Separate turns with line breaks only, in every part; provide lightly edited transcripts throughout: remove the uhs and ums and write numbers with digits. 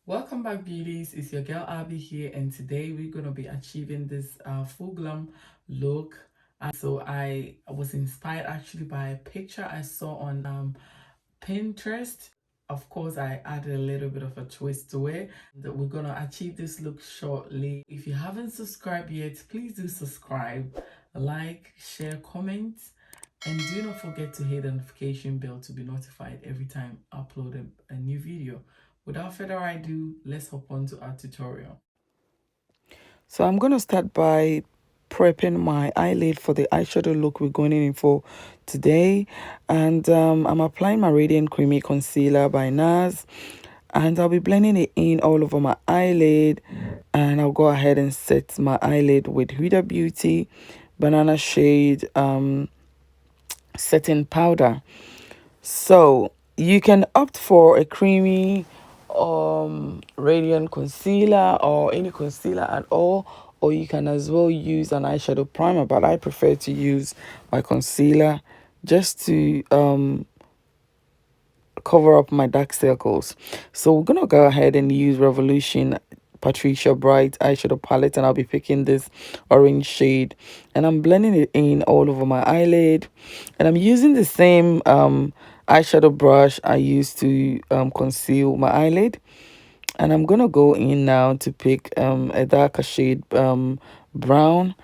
Welcome back, beauties. It's your girl Abby here, and today we're gonna be achieving this full glam look. So I was inspired actually by a picture I saw on Pinterest. Of course, I added a little bit of a twist to it. That we're gonna achieve this look shortly. If you haven't subscribed yet, please do subscribe, like, share, comment, and do not forget to hit the notification bell to be notified every time I upload a new video. Without further ado, let's hop on to our tutorial.
So I'm going to start by prepping my eyelid for the eyeshadow look we're going in for today. And I'm applying my Radiant Creamy Concealer by NARS. And I'll be blending it in all over my eyelid. And I'll go ahead and set my eyelid with Huda Beauty Banana Shade setting powder. So you can opt for a creamy radiant concealer or any concealer at all, or you can as well use an eyeshadow primer, but I prefer to use my concealer just to cover up my dark circles. So we're gonna go ahead and use Revolution Patricia Bright eyeshadow palette, and I'll be picking this orange shade, and I'm blending it in all over my eyelid. And I'm using the same eyeshadow brush I used to conceal my eyelid. And I'm gonna go in now to pick a darker shade brown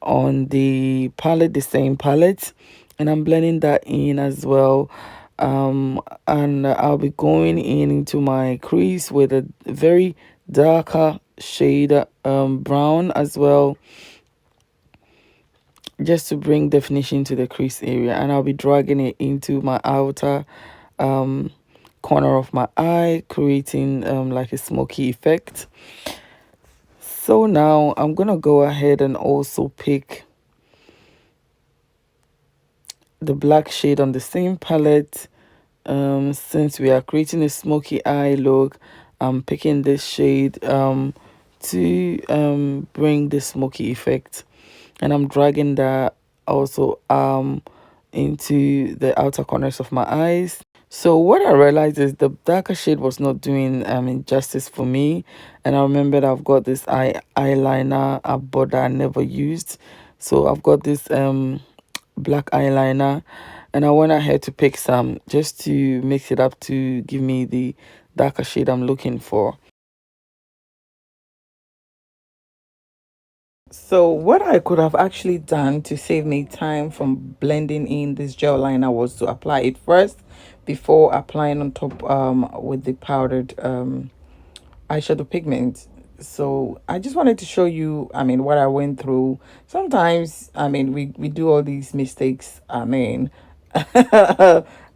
on the palette, the same palette, and I'm blending that in as well. And I'll be going in into my crease with a very darker shade brown as well, just to bring definition to the crease area. And I'll be dragging it into my outer corner of my eye, creating like a smoky effect. So now I'm gonna go ahead and also pick the black shade on the same palette. Since we are creating a smoky eye look, I'm picking this shade to bring the smoky effect, and I'm dragging that also into the outer corners of my eyes. So what I realized is the darker shade was not doing justice for me, and I remembered I've got this eyeliner but that I never used. So I've got this black eyeliner, and I went ahead to pick some just to mix it up to give me the darker shade I'm looking for. So what I could have actually done to save me time from blending in this gel liner was to apply it first before applying on top with the powdered eyeshadow pigment. So I just wanted to show you, what I went through. Sometimes, we do all these mistakes,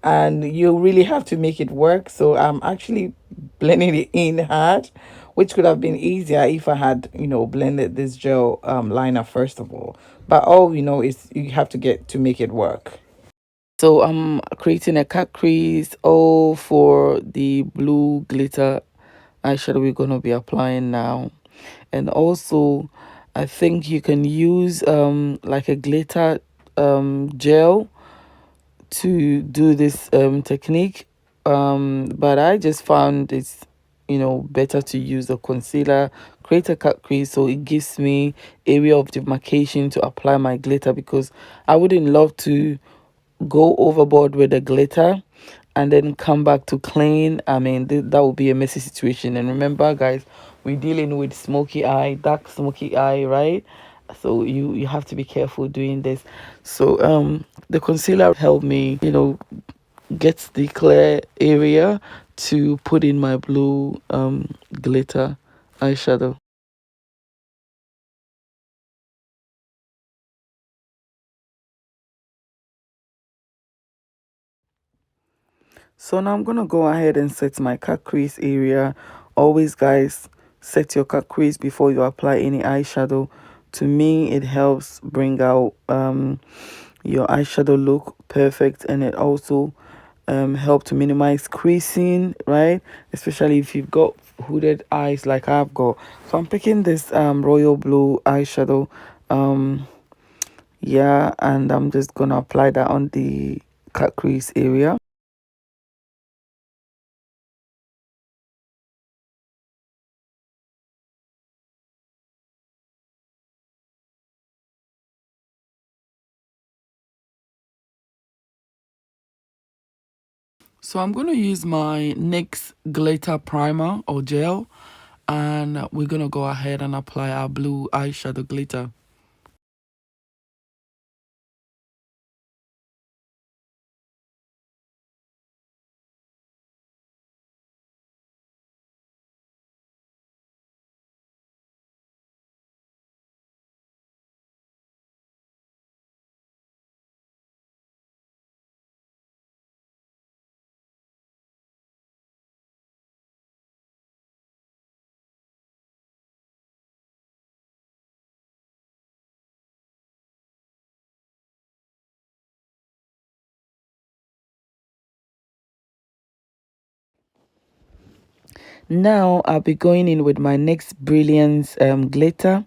and you really have to make it work. So I'm actually blending it in hard, which could have been easier if I had, blended this gel liner first of all. But all is you have to get to make it work. So I'm creating a cut crease all for the blue glitter eyeshadow we're going to be applying now. And also I think you can use like a glitter gel to do this technique, but I just found it's better to use a concealer, create a cut crease, so it gives me area of demarcation to apply my glitter, because I wouldn't love to go overboard with the glitter and then come back to clean. That would be a messy situation. And remember, guys, we're dealing with smoky eye, dark smoky eye, right? So you have to be careful doing this. So the concealer helped me get the clear area to put in my blue glitter eyeshadow. So now I'm gonna go ahead and set my cut crease area. Always, guys, set your cut crease before you apply any eyeshadow. To me, it helps bring out your eyeshadow look perfect, and it also help to minimize creasing, right? Especially if you've got hooded eyes like I've got. So I'm picking this royal blue eyeshadow. Yeah, and I'm just gonna apply that on the cut crease area.
So I'm going to use my NYX glitter primer or gel, and we're going to go ahead and apply our blue eyeshadow glitter. Now I'll be going in with my NYX Brilliance glitter,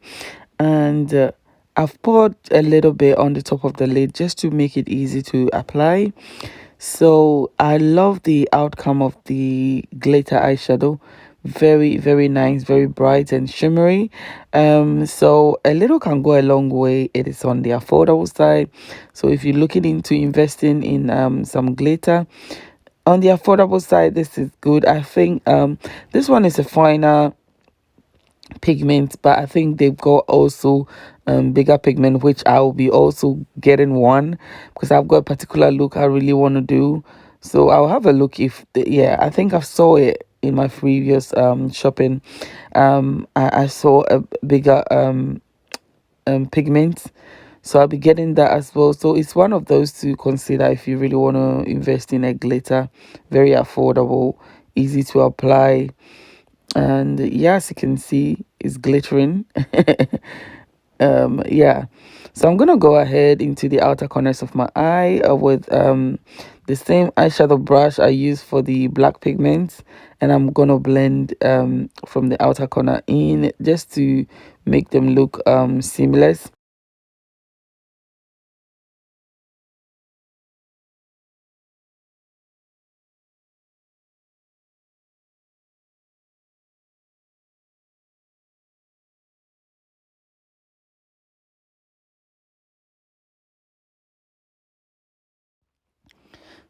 and I've poured a little bit on the top of the lid just to make it easy to apply. So I love the outcome of the glitter eyeshadow. Very, very nice, very bright and shimmery. So a little can go a long way. It is on the affordable side. So if you're looking into investing in some glitter on the affordable side, this is good. I think this one is a finer pigment, but I think they've got also bigger pigment, which I will be also getting one because I've got a particular look I really want to do. So I'll have a look if yeah, I think I saw it in my previous shopping. I saw a bigger pigment, so I'll be getting that as well. So it's one of those to consider if you really want to invest in a glitter. Very affordable, easy to apply, and yes, you can see it's glittering. Yeah, so I'm gonna go ahead into the outer corners of my eye with the same eyeshadow brush I use for the black pigments, and I'm gonna blend from the outer corner in just to make them look seamless.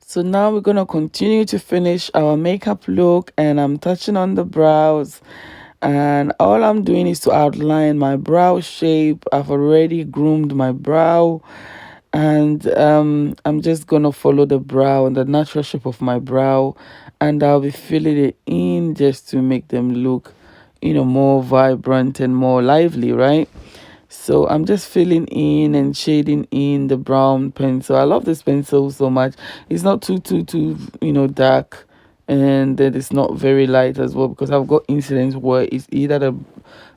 So now we're going to continue to finish our makeup look, and I'm touching on the brows, and all I'm doing is to outline my brow shape. I've already groomed my brow, and I'm just going to follow the brow and the natural shape of my brow, and I'll be filling it in just to make them look, more vibrant and more lively, right? So I'm just filling in and shading in the brown pencil. I love this pencil so much. It's not too dark, and then it's not very light as well, because I've got incidents where it's either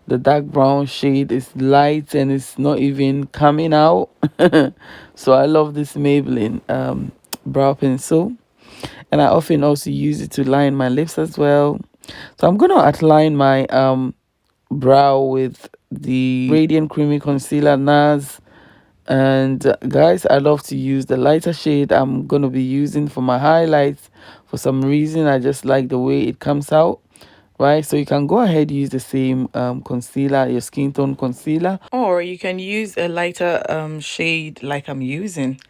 the dark brown shade is light and it's not even coming out. So I love this Maybelline brow pencil, and I often also use it to line my lips as well. So I'm gonna outline my brow with the Radiant Creamy Concealer NARS. And guys, I love to use the lighter shade I'm going to be using for my highlights. For some reason, I just like the way it comes out, right? So you can go ahead, use the same concealer, your skin tone concealer, or you can use a lighter shade like I'm using.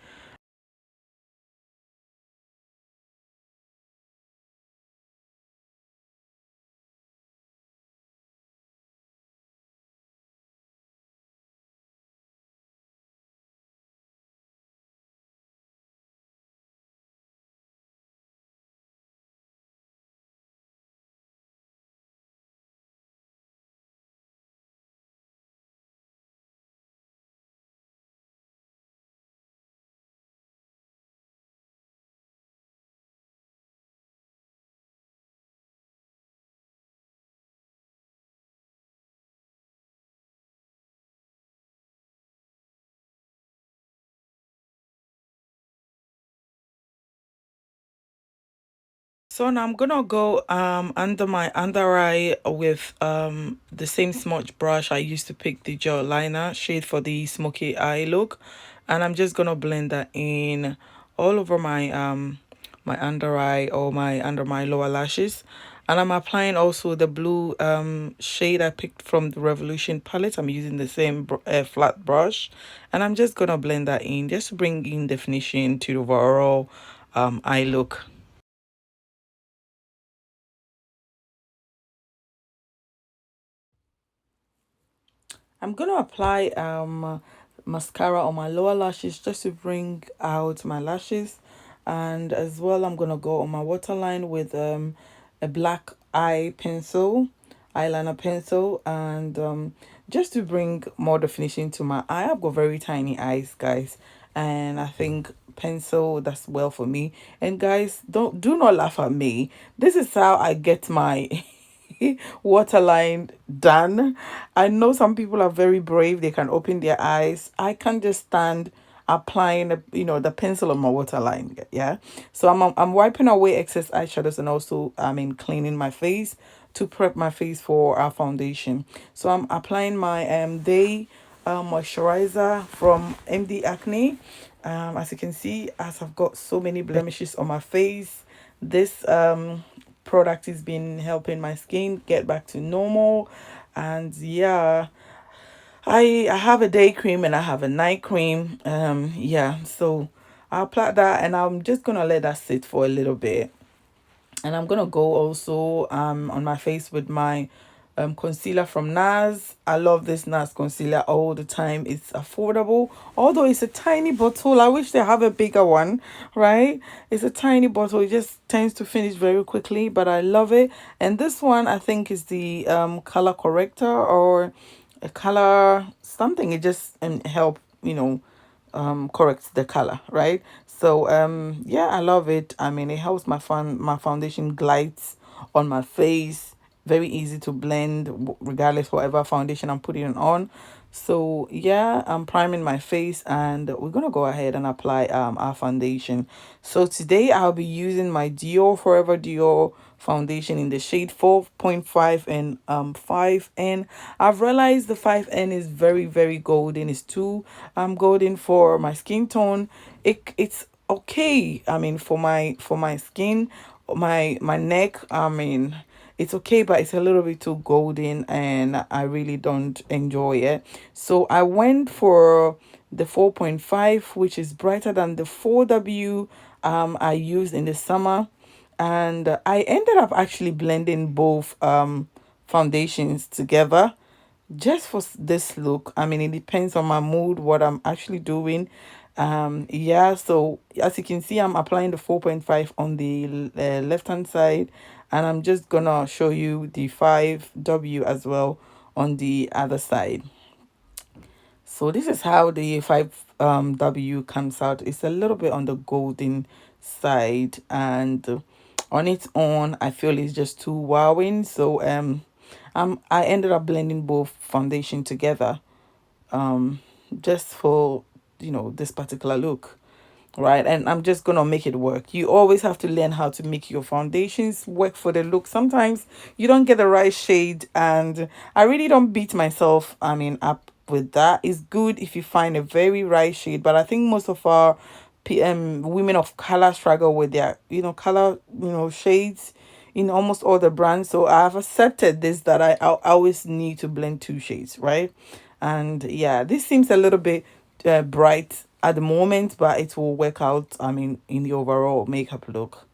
So now I'm gonna go under my under eye with the same smudge brush I used to pick the gel liner shade for the smoky eye look, and I'm just gonna blend that in all over my under eye or my under my lower lashes. And I'm applying also the blue shade I picked from the Revolution palette. I'm using the same flat brush, and I'm just gonna blend that in just to bring in definition to the overall eye look.
I'm gonna apply mascara on my lower lashes just to bring out my lashes, and as well I'm gonna go on my waterline with a black eye pencil, eyeliner pencil, and just to bring more definition to my eye. I've got very tiny eyes, guys, and I think pencil that's well for me. And guys, do not laugh at me. This is how I get my waterline done. I know some people are very brave, they can open their eyes. I can't just stand applying the pencil on my waterline. Yeah, so I'm wiping away excess eyeshadows, and also cleaning my face to prep my face for our foundation. So I'm applying my day moisturizer from MD Acne. As you can see, as I've got so many blemishes on my face, this product has been helping my skin get back to normal. And yeah, I have a day cream and I have a night cream. Yeah, so I'll apply that, and I'm just gonna let that sit for a little bit. And I'm gonna go also on my face with my concealer from NARS. I love this NARS concealer all the time. It's affordable, although it's a tiny bottle. I wish they have a bigger one, right? It's a tiny bottle. It just tends to finish very quickly, but I love it. And this one I think is the color corrector, or a color something. It just help corrects the color, right? So yeah, I love it. I mean, it helps my foundation glides on my face, very easy to blend regardless whatever foundation I'm putting it on. So yeah, I'm priming my face, and we're gonna go ahead and apply our foundation. So today I'll be using my Dior Forever Dior foundation in the shade 4.5 and 5N. I've realized the 5N is very golden. It's too golden for my skin tone. It's okay. I mean, for my skin, my neck, I mean, it's okay, but it's a little bit too golden, and I really don't enjoy it. So I went for the 4.5, which is brighter than the 4W I used in the summer. And I ended up actually blending both foundations together just for this look. I mean, it depends on my mood, what I'm actually doing. Yeah, so as you can see, I'm applying the 4.5 on the left hand side, and I'm just gonna show you the 5W as well on the other side. So this is how the 5W comes out. It's a little bit on the golden side, and on its own I feel it's just too wowing. So I ended up blending both foundation together just for this particular look, right? And I'm just gonna make it work. You always have to learn how to make your foundations work for the look. Sometimes you don't get the right shade, and I really don't beat myself up with that. It's good if you find a very right shade, but I think most of our women of color struggle with their color shades in almost all the brands. So I've accepted this, that I always need to blend two shades, right? And yeah, this seems a little bit bright at the moment, but it will work out, I mean, in the overall makeup look.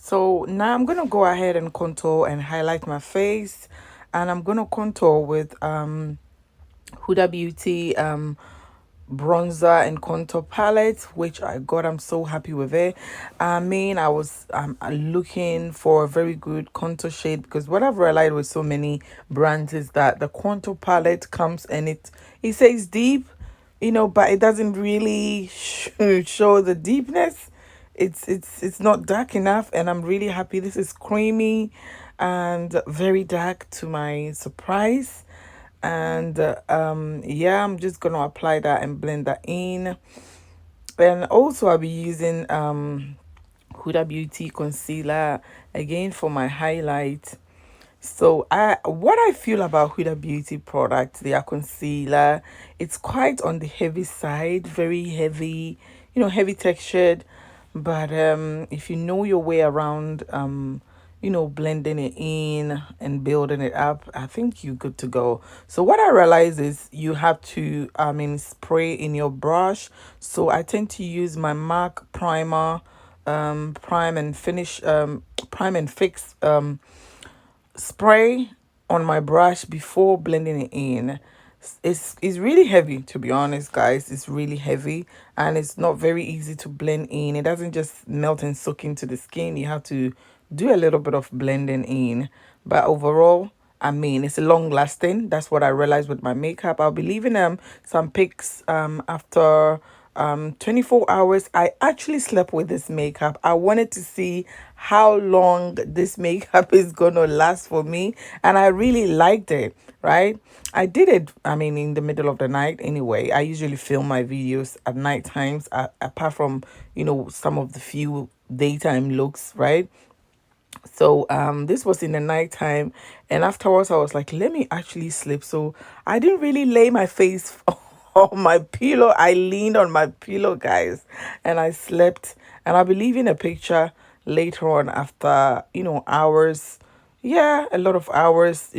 So now I'm gonna go ahead and contour and highlight my face, and I'm gonna contour with Huda Beauty bronzer and contour palette, which I got. I'm so happy with it. I mean, I was looking for a very good contour shade, because what I've realized with so many brands is that the contour palette comes and it says deep, but it doesn't really show the deepness. It's not dark enough, and I'm really happy. This is creamy and very dark to my surprise. And yeah, I'm just gonna apply that and blend that in. And also I'll be using Huda Beauty concealer again for my highlight. So what I feel about Huda Beauty products, their concealer, it's quite on the heavy side, very heavy, heavy textured. But if you know your way around blending it in and building it up, I think you're good to go. So what I realize is you have to spray in your brush. So I tend to use my MAC primer, prime and fix spray on my brush before blending it in. It's really heavy, to be honest, guys. It's really heavy, and it's not very easy to blend in. It doesn't just melt and soak into the skin. You have to do a little bit of blending in, but overall, I mean, it's long lasting. That's what I realized with my makeup. I'll be leaving some pics after 24 hours. I actually slept with this makeup. I wanted to see how long this makeup is gonna last for me, and I really liked it, right? I did it, I mean, in the middle of the night anyway. I usually film my videos at night times, apart from some of the few daytime looks, right? So this was in the nighttime, and afterwards I was like, let me actually sleep. So I didn't really lay my face on my pillow. I leaned on my pillow, guys, and I slept. And I'll be leaving a picture later on after hours, yeah, a lot of hours,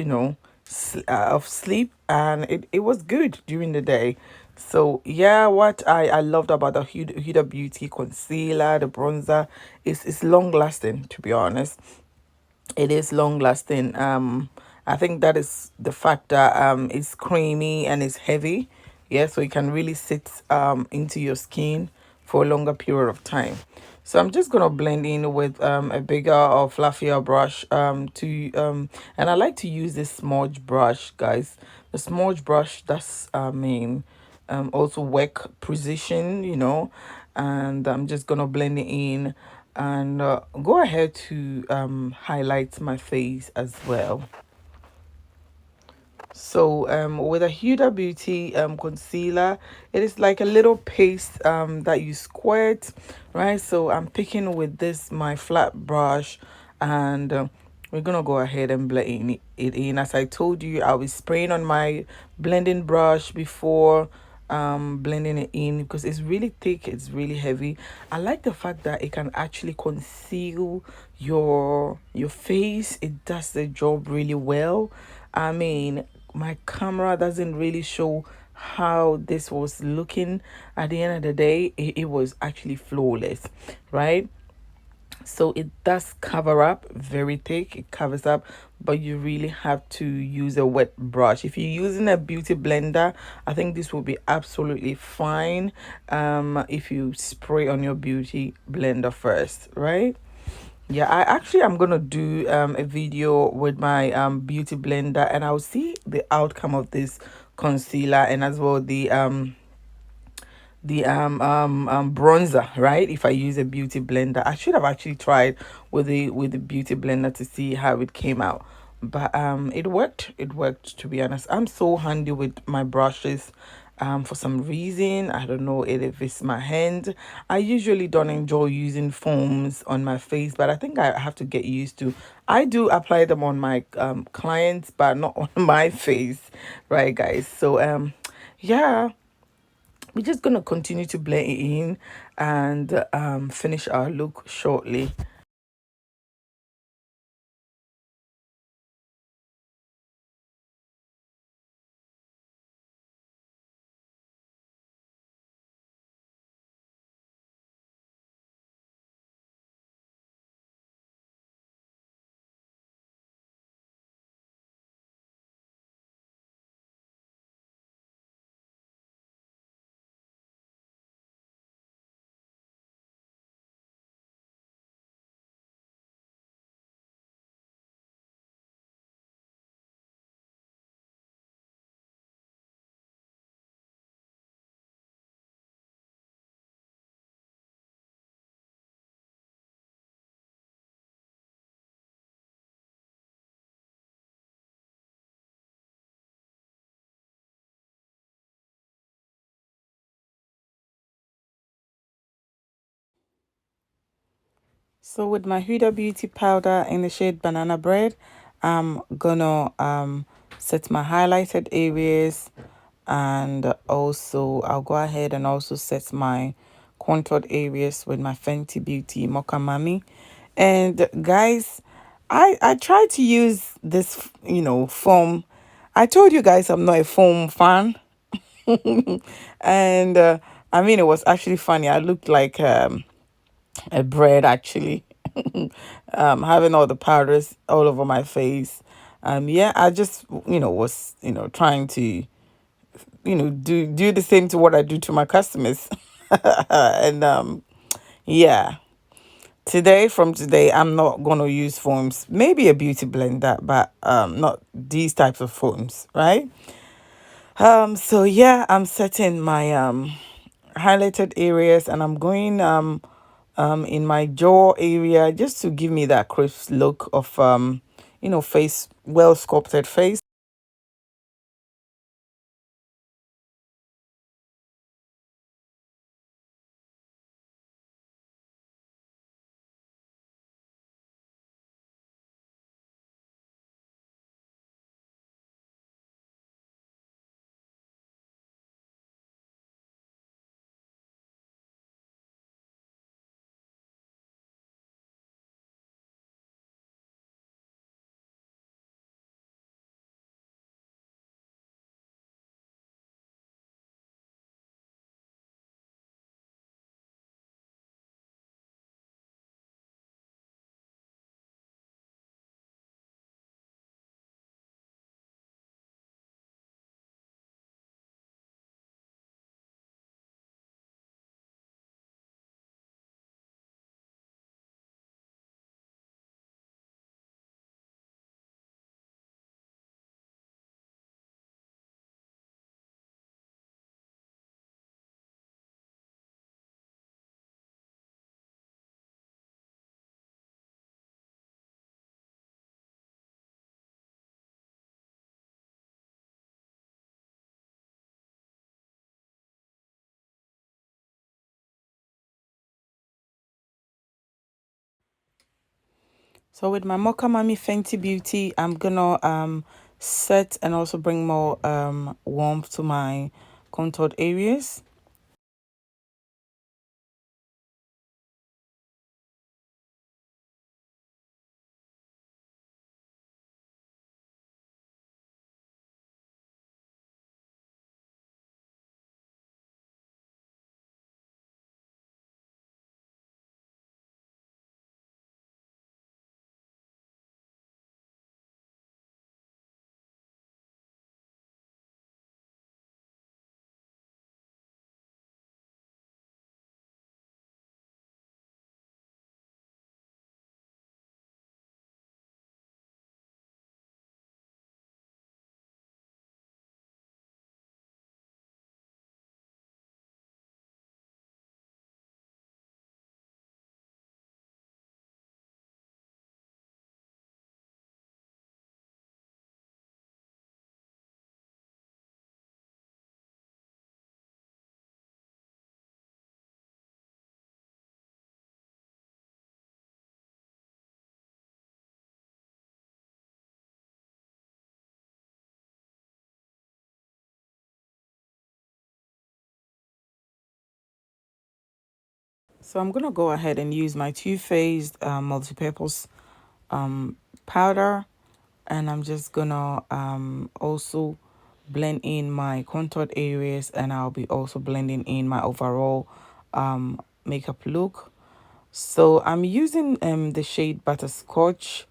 of sleep, and it was good during the day. So yeah, what I loved about the Huda Beauty concealer, the bronzer, is it's long lasting, to be honest. It is long lasting. I think that is the fact that it's creamy and it's heavy. Yeah, so it can really sit into your skin for a longer period of time. So I'm just gonna blend in with a bigger or fluffier brush to and I like to use this smudge brush, guys. The smudge brush, that's also work precision, and I'm just gonna blend it in and go ahead to highlight my face as well. So with a Huda Beauty concealer, it is like a little paste that you squirt, right? So I'm picking with this my flat brush, and we're gonna go ahead and blend it in. As I told you, I'll be spraying on my blending brush before blending it in, because it's really thick, it's really heavy. I like the fact that it can actually conceal your face. It does the job really well. I mean, my camera doesn't really show how this was looking. At the end of the day, it was actually flawless, right? So it does cover up very thick, it covers up, but you really have to use a wet brush. If you're using a beauty blender, I think this will be absolutely fine if you spray on your beauty blender first, right? Yeah, I'm gonna do a video with my beauty blender, and I'll see the outcome of this concealer, and as well the bronzer, right? If I use a beauty blender, I should have actually tried with the beauty blender to see how it came out. But it worked, to be honest. I'm so handy with my brushes. For some reason, I don't know if it's my hand. I usually don't enjoy using foams on my face, but I think I have to get used to. I do apply them on my clients, but not on my face, right, guys? So yeah, we're just gonna continue to blend it in and finish our look shortly. So with my Huda Beauty powder in the shade Banana Bread, I'm gonna set my highlighted areas, and also I'll go ahead and also set my contoured areas with my Fenty Beauty Mocha Mami. And guys, I tried to use this, foam. I told you guys I'm not a foam fan. And I mean, it was actually funny. I looked like a bread actually. Having all the powders all over my face. Yeah, I just was trying to do the same to what I do to my customers. And yeah, from today I'm not gonna use foams. Maybe a beauty blender, but not these types of foams, right? So yeah, I'm setting my highlighted areas, and I'm going in my jaw area just to give me that crisp look of face, well sculpted face. So with my Mocha Mami Fenty Beauty, I'm gonna set and also bring more warmth to my contoured areas. So I'm gonna go ahead and use my Too Faced multi-purpose powder, and I'm just gonna also blend in my contoured areas, and I'll be also blending in my overall makeup look. So I'm using the shade Butterscotch,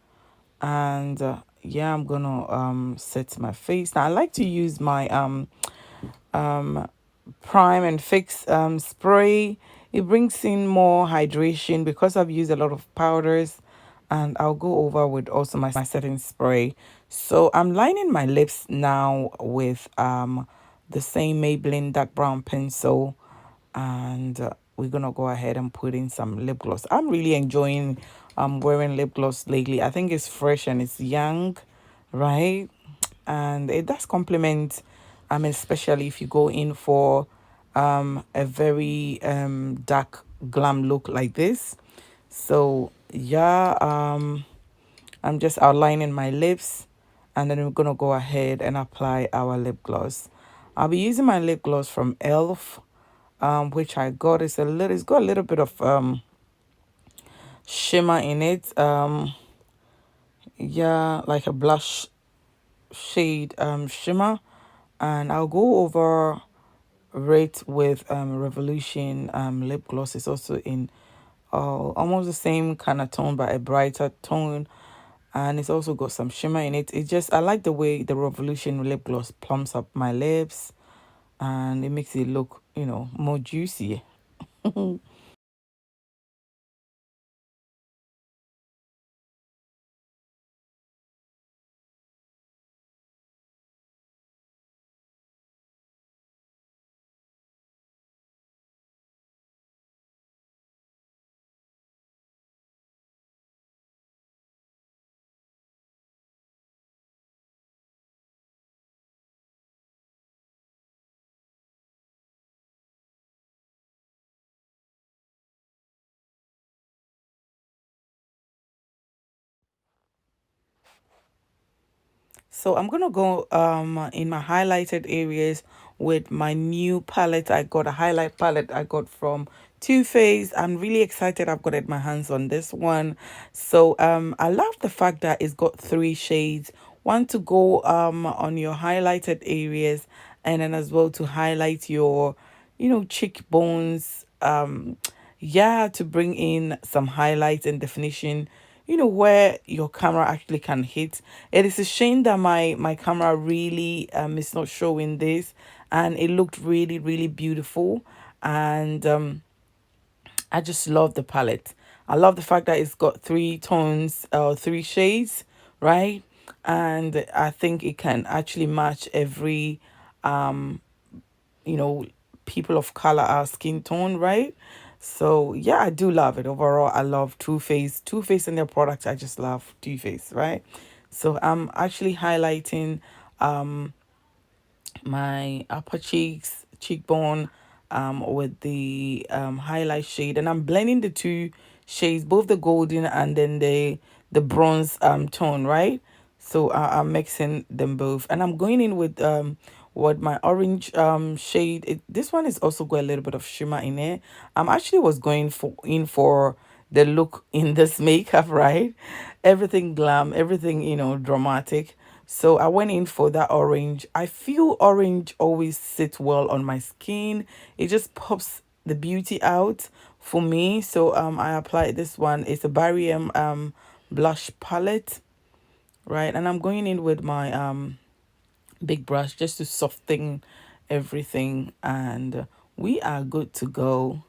and yeah, I'm gonna set my face. Now I like to use my prime and fix spray. It brings in more hydration because I've used a lot of powders, and I'll go over with also my setting spray. So I'm lining my lips now with the same Maybelline dark brown pencil, and we're gonna go ahead and put in some lip gloss. I'm really enjoying wearing lip gloss lately. I think it's fresh and it's young, right? And it does complement, especially if you go in for a very dark glam look like this. So yeah, I'm just outlining my lips, and then we're gonna go ahead and apply our lip gloss. I'll be using my lip gloss from Elf, which I got. It's got a little bit of shimmer in it. Yeah, like a blush shade shimmer, and I'll go over it with Revolution lip gloss. Is also in almost the same kind of tone but a brighter tone, and it's also got some shimmer in it. I like the way the Revolution lip gloss plumps up my lips, and it makes it look, more juicy. So I'm gonna go in my highlighted areas with my new palette. I got a highlight palette I got from Too Faced. I'm really excited I've got my hands on this one. So I love the fact that it's got three shades. One to go on your highlighted areas, and then as well to highlight your, cheekbones. Yeah, to bring in some highlights and definition, where your camera actually can hit. It is a shame that my camera really is not showing this, and it looked really really beautiful. And I just love the palette. I love the fact that it's got three tones, three shades, right? And I think it can actually match every you know people of color, our skin tone, right? So yeah, I do love it. Overall, I love Too Faced and their products. I just love Too Faced, right? So I'm actually highlighting my upper cheekbone with the highlight shade, and I'm blending the two shades, both the golden and then the bronze tone, right? So I'm mixing them both, and I'm going in with what my orange shade. This one is also got a little bit of shimmer in it. Actually was going for the look in this makeup, right? Everything glam, everything, dramatic. So I went in for that orange. I feel orange always sits well on my skin. It just pops the beauty out for me. So I applied this one. It's a Barium blush palette, right? And I'm going in with my big brush just to soften everything, and we are good to go.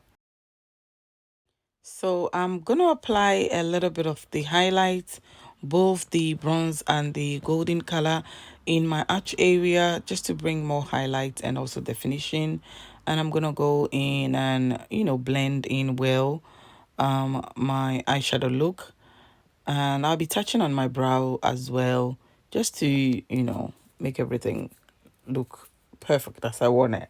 So I'm gonna apply a little bit of the highlights, both the bronze and the golden color, in my arch area just to bring more highlight and also definition. And I'm gonna go in and blend in well my eyeshadow look, and I'll be touching on my brow as well just to make everything look perfect as I want it.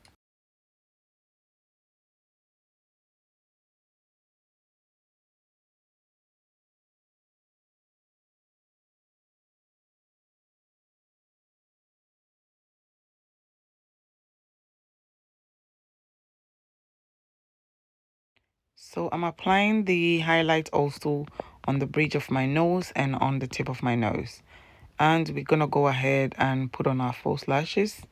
So I'm applying the highlight also on the bridge of my nose and on the tip of my nose. And we're gonna go ahead and put on our false lashes.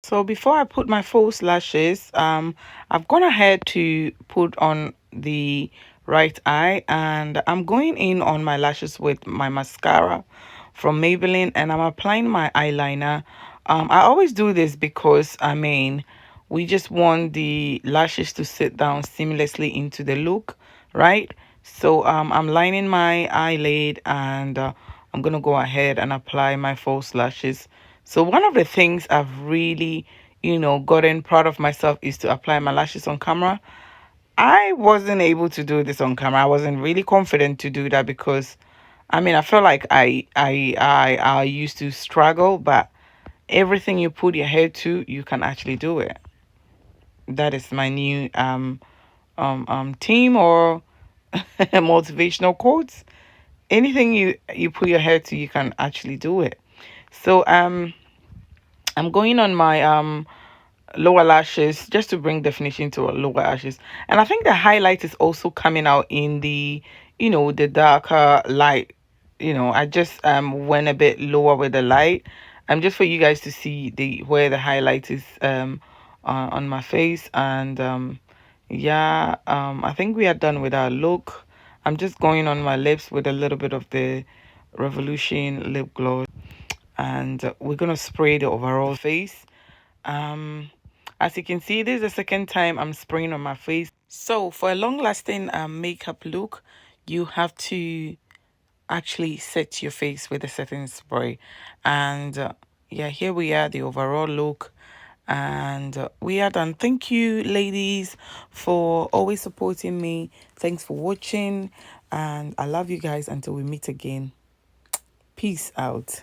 So before I put my false lashes, I've gone ahead to put on the right eye, and I'm going in on my lashes with my mascara from Maybelline, and I'm applying my eyeliner. I always do this because we just want the lashes to sit down seamlessly into the look, right? So I'm lining my eyelid, and I'm gonna go ahead and apply my false lashes. So one of the things I've really, gotten proud of myself is to apply my lashes on camera. I wasn't able to do this on camera. I wasn't really confident to do that because I mean I feel like I used to struggle, but everything you put your head to, you can actually do it. That is my new team or motivational quotes. Anything you put your head to, you can actually do it. So I'm going on my lower lashes just to bring definition to lower lashes, and I think the highlight is also coming out in the the darker light. I just went a bit lower with the light, just for you guys to see the where the highlight is on my face. And yeah, I think we are done with our look. I'm just going on my lips with a little bit of the Revolution lip gloss, and we're gonna spray the overall face. um as you can see, this is the second time I'm spraying on my face. So for a long lasting makeup look, you have to actually set your face with a setting spray. And yeah, here we are, the overall look. And we are done. Thank you, ladies, for always supporting me. Thanks for watching, and I love you guys. Until we meet again, peace out.